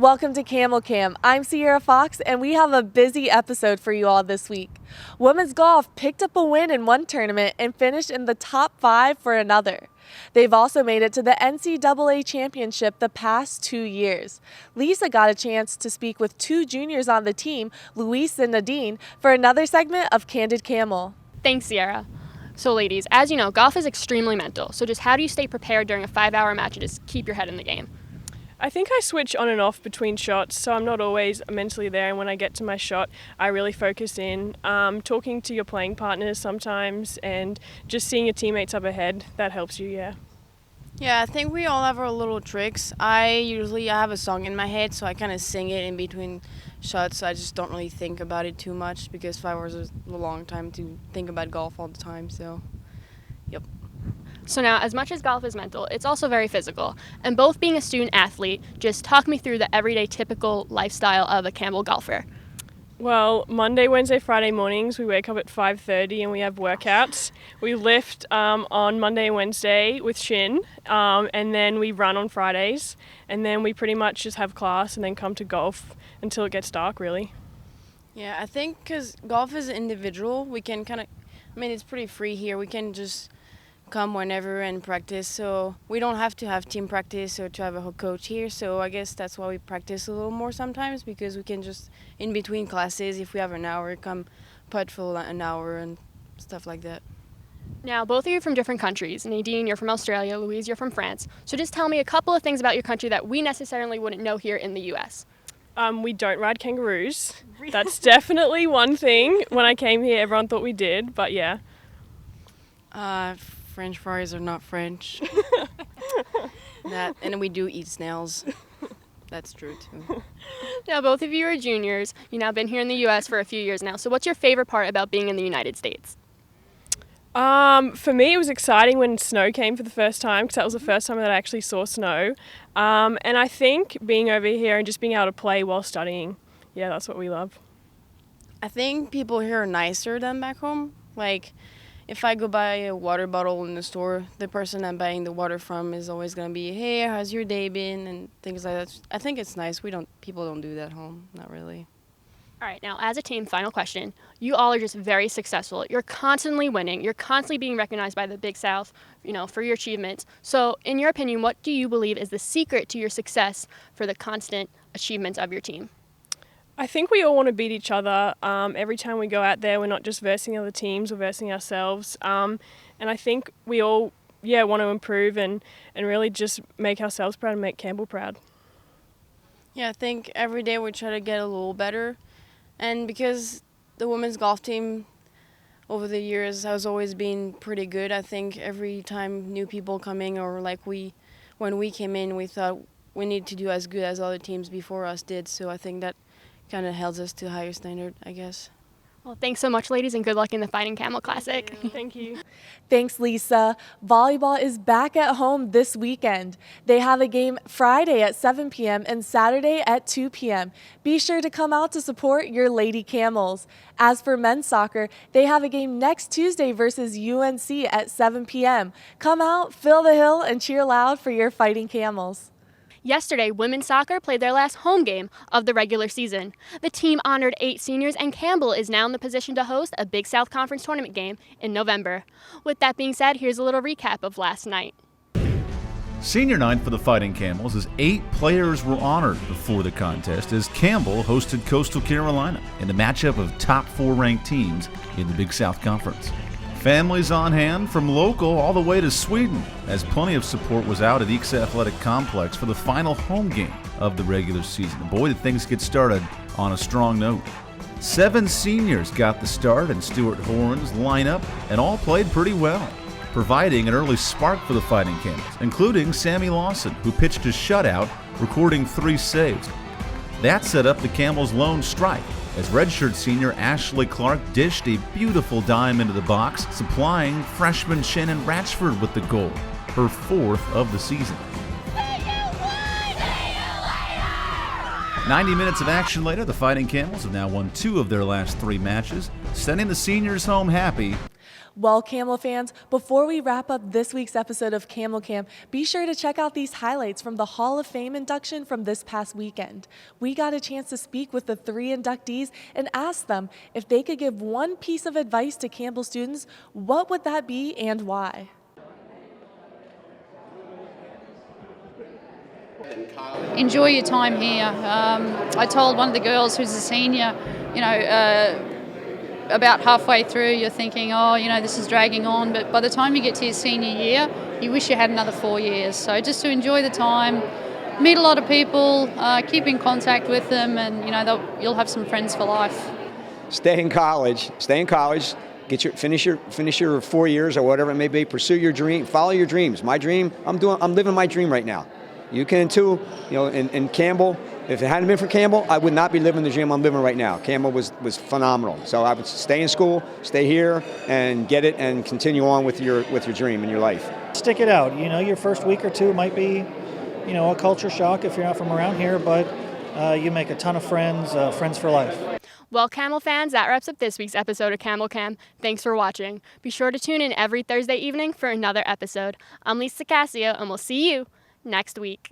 Welcome to Camel Cam. I'm Sierra Fox, and we have a busy episode for you all this week. Women's golf picked up a win in one tournament and finished in the top 5 for another. They've also made it to the NCAA championship the past 2 years. Lisa got a chance to speak with 2 juniors on the team, Luis and Nadine, for another segment of Candid Camel. Thanks, Sierra. So ladies, as you know, golf is extremely mental. So just how do you stay prepared during a 5-hour match and just keep your head in the game? I think I switch on and off between shots, so I'm not always mentally there, and when I get to my shot, I really focus in. Talking to your playing partners sometimes and just seeing your teammates up ahead, that helps you, yeah. Yeah, I think we all have our little tricks. I have a song in my head, so I kind of sing it in between shots, so I just don't really think about it too much because 5 hours is a long time to think about golf all the time, so yep. So now, as much as golf is mental, it's also very physical. And both being a student athlete, just talk me through the everyday typical lifestyle of a Campbell golfer. Well, Monday, Wednesday, Friday mornings, we wake up at 5:30 and we have workouts. We lift on Monday and Wednesday with shin, and then we run on Fridays, and then we pretty much just have class and then come to golf until it gets dark, really. Yeah, I think because golf is individual, we can it's pretty free here. We can just come whenever and practice, so we don't have to have team practice or to have a coach here, so I guess that's why we practice a little more sometimes, because we can just, in between classes, if we have an hour, come putt for an hour and stuff like that. Now, both of you are from different countries. Nadine, you're from Australia. Louise, you're from France. So just tell me a couple of things about your country that we necessarily wouldn't know here in the U.S. We don't ride kangaroos. That's definitely one thing. When I came here, everyone thought we did, but yeah. French fries are not French. And we do eat snails. That's true too. Now, both of you are juniors. You've now been here in the U.S. for a few years now. So what's your favorite part about being in the United States? For me, it was exciting when snow came for the first time, because that was the first time that I actually saw snow. And I think being over here and just being able to play while studying, yeah, that's what we love. I think people here are nicer than back home. Like, if I go buy a water bottle in the store, the person I'm buying the water from is always going to be, hey, how's your day been? And things like that. I think it's nice. People don't do that at home. Not really. All right, now as a team, final question. You all are just very successful. You're constantly winning. You're constantly being recognized by the Big South, for your achievements. So in your opinion, what do you believe is the secret to your success for the constant achievements of your team? I think we all want to beat each other. Every time we go out there, we're not just versing other teams, we're versing ourselves. And I think we all, want to improve and really just make ourselves proud and make Campbell proud. Yeah, I think every day we try to get a little better. And because the women's golf team over the years has always been pretty good, I think every time new people come in, or when we came in, we thought we need to do as good as other teams before us did. So I think that kind of held us to a higher standard, I guess. Well, thanks so much, ladies, and good luck in the Fighting Camel Classic. Thank you. Thanks, Lisa. Volleyball is back at home this weekend. They have a game Friday at 7 p.m. and Saturday at 2 p.m. Be sure to come out to support your Lady Camels. As for men's soccer, they have a game next Tuesday versus UNC at 7 p.m. Come out, fill the hill, and cheer loud for your Fighting Camels. Yesterday, women's soccer played their last home game of the regular season. The team honored 8 seniors, and Campbell is now in the position to host a Big South Conference tournament game in November. With that being said, here's a little recap of last night. Senior night for the Fighting Camels as 8 players were honored before the contest as Campbell hosted Coastal Carolina in a matchup of top 4 ranked teams in the Big South Conference. Families on hand from local all the way to Sweden, as plenty of support was out at Eeks Athletic Complex for the final home game of the regular season. And boy, did things get started on a strong note. 7 seniors got the start in Stuart Horan's lineup and all played pretty well, providing an early spark for the Fighting Camels, including Sammy Lawson, who pitched a shutout, recording 3 saves. That set up the Camels' lone strike, as redshirt senior Ashley Clark dished a beautiful dime into the box, supplying freshman Shannon Ratchford with the goal, her 4th of the season. 90 minutes of action later, the Fighting Camels have now won 2 of their last 3 matches, sending the seniors home happy. Well, Camel fans, before we wrap up this week's episode of Camel Cam, be sure to check out these highlights from the Hall of Fame induction from this past weekend. We got a chance to speak with the 3 inductees and ask them if they could give one piece of advice to Campbell students, what would that be and why? Enjoy your time here. I told one of the girls who's a senior, about halfway through you're thinking, oh, this is dragging on, but by the time you get to your senior year, you wish you had another 4 years. So just to enjoy the time, meet a lot of people, keep in contact with them, and you'll have some friends for life. Stay in college. Finish your 4 years or whatever it may be. Pursue your dream. Follow your dreams. My dream. I'm living my dream right now. You can too. In Campbell, if it hadn't been for Campbell, I would not be living the dream I'm living right now. Campbell was phenomenal. So I would stay in school, stay here, and get it, and continue on with your dream in your life. Stick it out. Your first week or two might be, a culture shock if you're not from around here, but you make a ton of friends, friends for life. Well, Camel fans, that wraps up this week's episode of Camel Cam. Thanks for watching. Be sure to tune in every Thursday evening for another episode. I'm Lisa Cassio, and we'll see you next week.